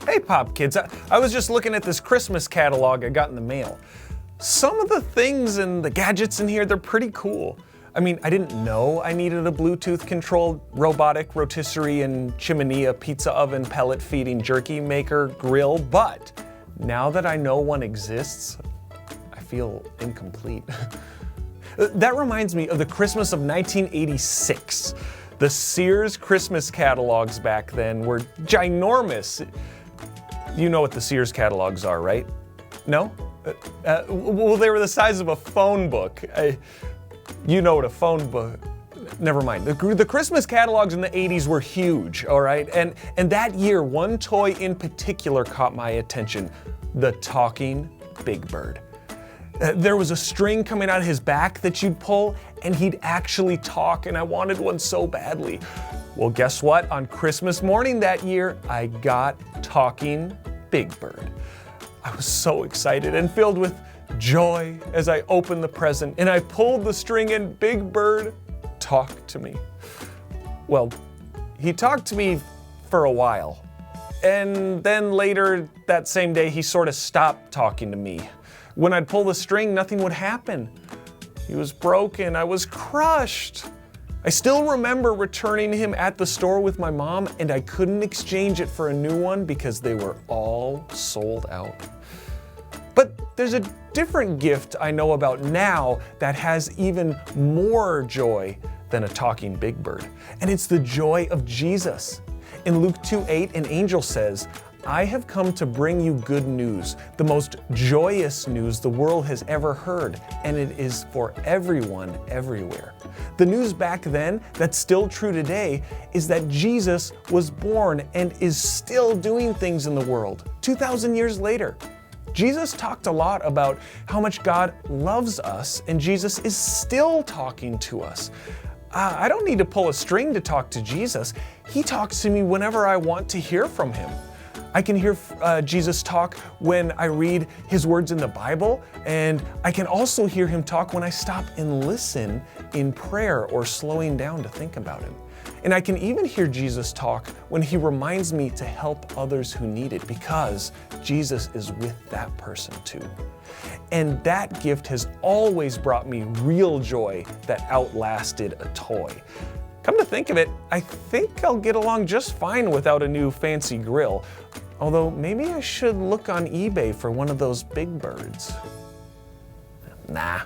Hey Pop Kids, I was just looking at this Christmas catalog I got in the mail. Some of the things and the gadgets in here, they're pretty cool. I mean, I didn't know I needed a Bluetooth-controlled robotic rotisserie and chimenea pizza oven pellet feeding jerky maker grill, but now that I know one exists, I feel incomplete. That reminds me of the Christmas of 1986. The Sears Christmas catalogs back then were ginormous. You know what the Sears catalogs are, right? No? Well, they were the size of a phone book. You know what a phone book... Never mind. The Christmas catalogs in the 80s were huge, all right? And that year, one toy in particular caught my attention. The talking Big Bird. There was a string coming out of his back that you'd pull, and he'd actually talk, and I wanted one so badly. Well, guess what? On Christmas morning that year, I got talking Big Bird. I was so excited and filled with joy as I opened the present, and I pulled the string, and Big Bird talked to me. Well, he talked to me for a while, and then later that same day, he sort of stopped talking to me. When I'd pull the string, nothing would happen. He was broken. I was crushed. I still remember returning him at the store with my mom, and I couldn't exchange it for a new one because they were all sold out. But there's a different gift I know about now that has even more joy than a talking Big Bird, and it's the joy of Jesus. In Luke 2:8, an angel says, "I have come to bring you good news, the most joyous news the world has ever heard, and it is for everyone everywhere." The news back then that's still true today is that Jesus was born and is still doing things in the world 2,000 years later. Jesus talked a lot about how much God loves us, and Jesus is still talking to us. I don't need to pull a string to talk to Jesus. He talks to me whenever I want to hear from him. I can hear Jesus talk when I read his words in the Bible, and I can also hear him talk when I stop and listen in prayer or slowing down to think about him. And I can even hear Jesus talk when he reminds me to help others who need it, because Jesus is with that person too. And that gift has always brought me real joy that outlasted a toy. Come to think of it, I think I'll get along just fine without a new fancy grill. Although maybe I should look on eBay for one of those Big Birds. Nah.